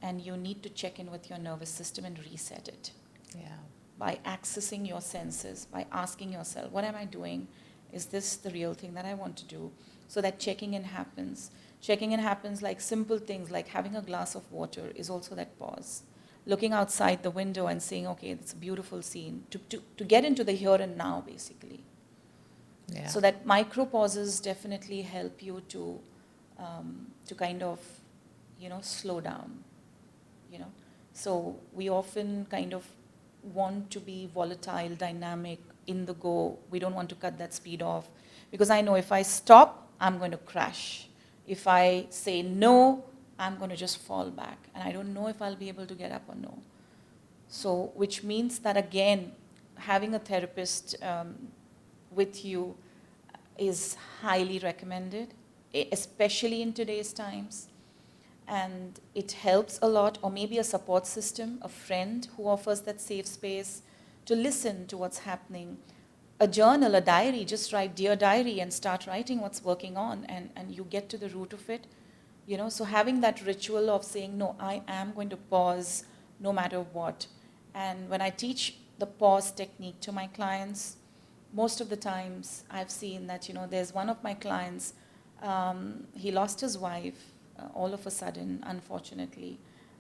B: and you need to check in with your nervous system and reset it.
A: Yeah.
B: By accessing your senses, by asking yourself, what am I doing? Is this the real thing that I want to do? So that checking in happens. Checking in happens like simple things like having a glass of water is also that pause. Looking outside the window and saying, okay, it's a beautiful scene. To get into the here and now, basically.
A: Yeah.
B: So that micro pauses definitely help you to kind of, slow down. So we often kind of want to be volatile, dynamic, in the go. We don't want to cut that speed off. Because I know if I stop, I'm going to crash. If I say no, I'm going to just fall back. And I don't know if I'll be able to get up or no. So, which means that again, having a therapist with you is highly recommended, especially in today's times. And it helps a lot, or maybe a support system, a friend who offers that safe space to listen to what's happening. A journal, a diary, just write Dear Diary and start writing what's working on, and you get to the root of it. So having that ritual of saying, no, I am going to pause no matter what. And when I teach the pause technique to my clients, most of the times I've seen that, there's one of my clients, he lost his wife all of a sudden, unfortunately.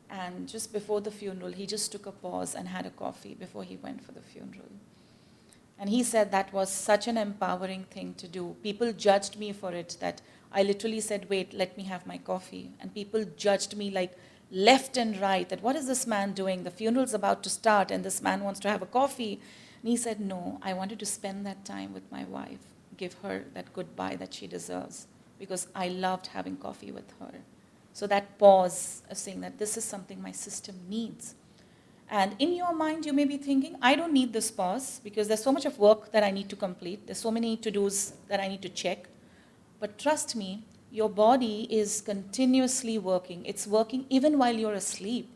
B: And just before the funeral, he just took a pause and had a coffee before he went for the funeral. And he said that was such an empowering thing to do. People judged me for it, that I literally said, wait, let me have my coffee. And people judged me like left and right, that what is this man doing? The funeral's about to start and this man wants to have a coffee. And he said, no, I wanted to spend that time with my wife, give her that goodbye that she deserves, because I loved having coffee with her. So that pause of saying that this is something my system needs. And in your mind, you may be thinking, I don't need this pause because there's so much of work that I need to complete. There's so many to-dos that I need to check. But trust me, your body is continuously working. It's working even while you're asleep.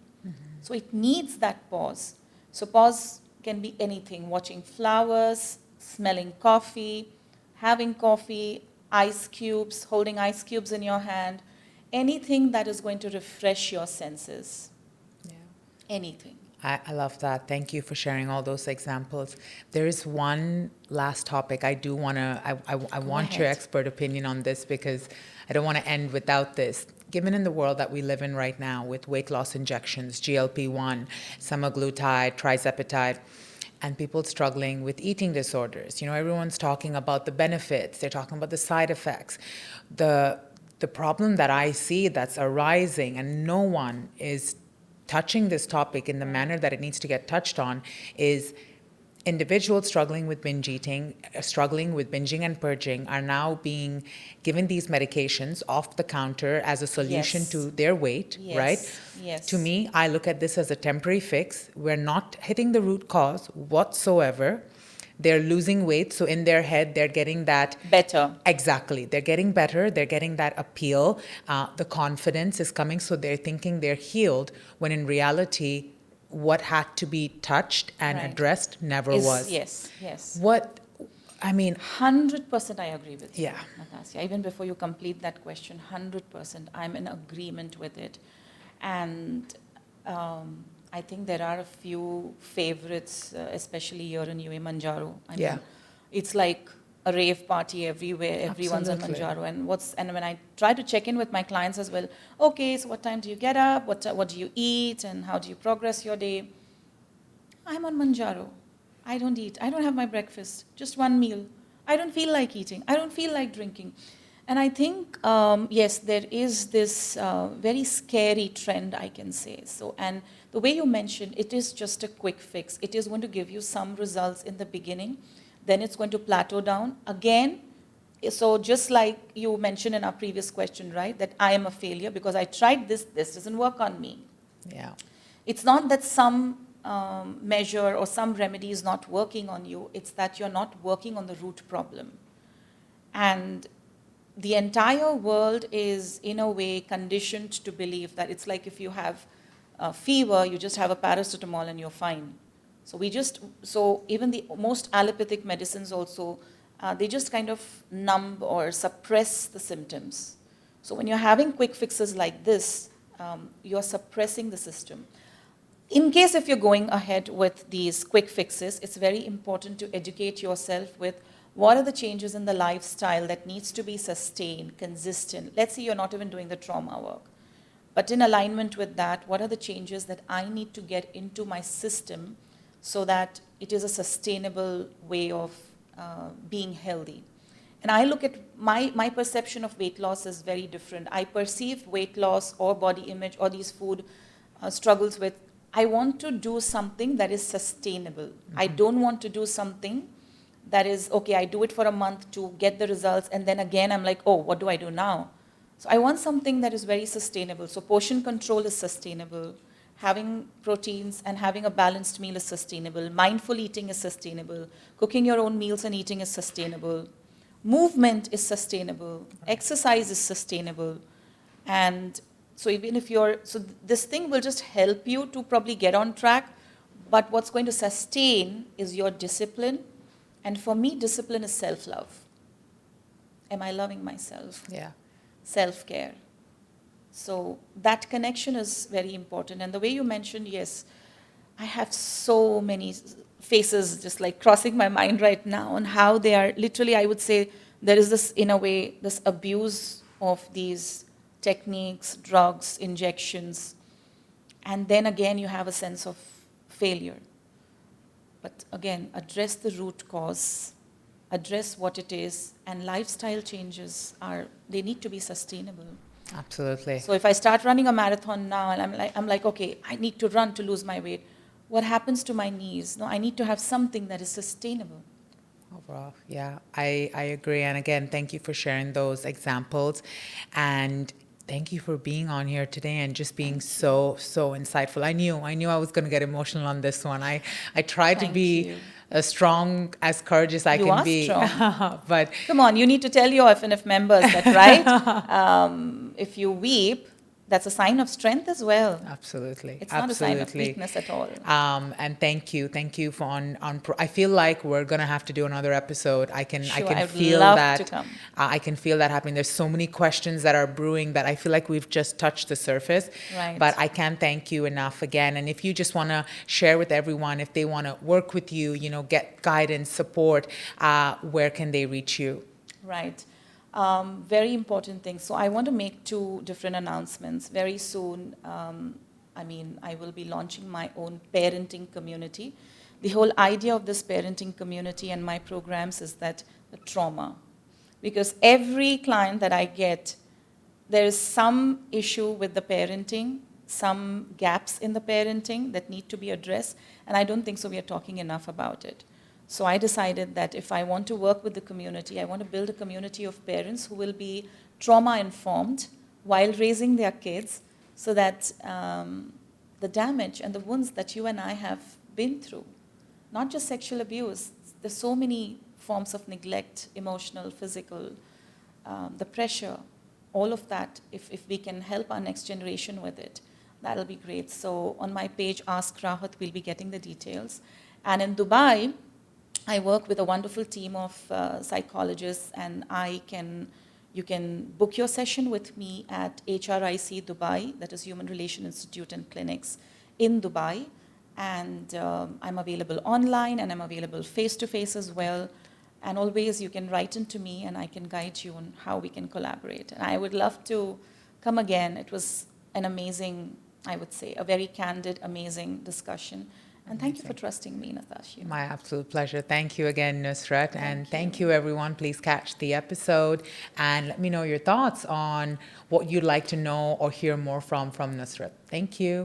B: So it needs that pause. So pause can be anything: watching flowers, smelling coffee, having coffee, ice cubes, holding ice cubes in your hand, anything that is going to refresh your senses.
A: Yeah.
B: Anything.
A: I love that. Thank you for sharing all those examples. There is one last topic I do want to, I want your expert opinion on this because I don't want to end without this. Given in the world that we live in right now with weight loss injections, GLP-1, semaglutide, trizepatide, and people struggling with eating disorders, everyone's talking about the benefits, they're talking about the side effects. The problem that I see that's arising, and no one is touching this topic in the manner that it needs to get touched on, is individuals struggling with binge eating, struggling with binging and purging, are now being given these medications off the counter as a solution to their weight, right?
B: Yes.
A: To me, I look at this as a temporary fix. We're not hitting the root cause whatsoever. They're losing weight, so in their head, they're getting that...
B: Better.
A: Exactly. They're getting better. They're getting that appeal. The confidence is coming, so they're thinking they're healed, when in reality, what had to be touched and addressed never was.
B: Yes.
A: 100%
B: I agree with you,
A: yeah.
B: Natasya. Even before you complete that question, 100% I'm in agreement with it. And I think there are a few favorites, especially here in UAE, Manjaro. I mean, it's like a rave party everywhere. Everyone's on Manjaro. And when I try to check in with my clients as well, okay, so what time do you get up? What do you eat? And how do you progress your day? I'm on Manjaro. I don't eat. I don't have my breakfast. Just one meal. I don't feel like eating. I don't feel like drinking. And I think, yes, there is this very scary trend, I can say. So, and the way you mentioned, it is just a quick fix. It is going to give you some results in the beginning. Then it's going to plateau down. Again, so just like you mentioned in our previous question, right, that I am a failure because I tried this doesn't work on me.
A: Yeah.
B: It's not that some measure or some remedy is not working on you. It's that you're not working on the root problem. And the entire world is, in a way, conditioned to believe that it's like if you have a fever, you just have a paracetamol and you're fine. So even the most allopathic medicines also, they just kind of numb or suppress the symptoms. So when you're having quick fixes like this, you're suppressing the system. In case if you're going ahead with these quick fixes, it's very important to educate yourself with what are the changes in the lifestyle that needs to be sustained, consistent. Let's say you're not even doing the trauma work. But in alignment with that, what are the changes that I need to get into my system so that it is a sustainable way of being healthy? And I look at my perception of weight loss is very different. I perceive weight loss or body image or these food struggles with, I want to do something that is sustainable. Mm-hmm. I don't want to do something that is, okay, I do it for a month to get the results, and then again I'm like, oh, what do I do now? So I want something that is very sustainable. So portion control is sustainable. Having proteins and having a balanced meal is sustainable. Mindful eating is sustainable. Cooking your own meals and eating is sustainable. Movement is sustainable. Exercise is sustainable. And so even if so this thing will just help you to probably get on track, but what's going to sustain is your discipline. And for me, discipline is self-love. Am I loving myself?
A: Yeah.
B: Self-care. So that connection is very important. And the way you mentioned, yes, I have so many faces just like crossing my mind right now on how they are literally, I would say, there is this, in a way, this abuse of these techniques, drugs, injections. And then again, you have a sense of failure. But again, address the root cause, address what it is, and lifestyle changes they need to be sustainable.
A: Absolutely.
B: So if I start running a marathon now and I'm like, okay, I need to run to lose my weight, what happens to my knees? No, I need to have something that is sustainable.
A: Overall, yeah, I agree. And again, thank you for sharing those examples. And thank you for being on here today and just being so insightful. I knew I was going to get emotional on this one. I tried to be as strong, as courageous I can be.
B: You are strong.
A: But
B: come on, you need to tell your FNF members that, right? If you weep, that's a sign of strength as well.
A: Absolutely.
B: It's not a sign of weakness at all.
A: And thank you for I feel like we're gonna have to do another episode. I can feel that. I can feel that happening. There's so many questions that are brewing that I feel like we've just touched the surface.
B: Right.
A: But I can't thank you enough again. And if you just want to share with everyone, if they want to work with you, get guidance, support, where can they reach you?
B: Right. Very important thing. So I want to make 2 different announcements. Very soon, I will be launching my own parenting community. The whole idea of this parenting community and my programs is that the trauma. Because every client that I get, there is some issue with the parenting, some gaps in the parenting that need to be addressed, and I don't think so we are talking enough about it. So I decided that if I want to work with the community, I want to build a community of parents who will be trauma-informed while raising their kids so that the damage and the wounds that you and I have been through, not just sexual abuse, there's so many forms of neglect, emotional, physical, the pressure, all of that, if we can help our next generation with it, that'll be great. So on my page, Ask Rahat, we'll be getting the details. And in Dubai, I work with a wonderful team of psychologists, and you can book your session with me at HRIC Dubai, that is Human Relations Institute and Clinics in Dubai. And I'm available online, and I'm available face-to-face as well. And always you can write into me, and I can guide you on how we can collaborate. And I would love to come again. It was an amazing, I would say, a very candid, amazing discussion. And thank you for trusting me, Natasha.
A: My absolute pleasure. Thank you again, Nusrat. And thank you, everyone. Please catch the episode and let me know your thoughts on what you'd like to know or hear more from Nusrat. Thank you.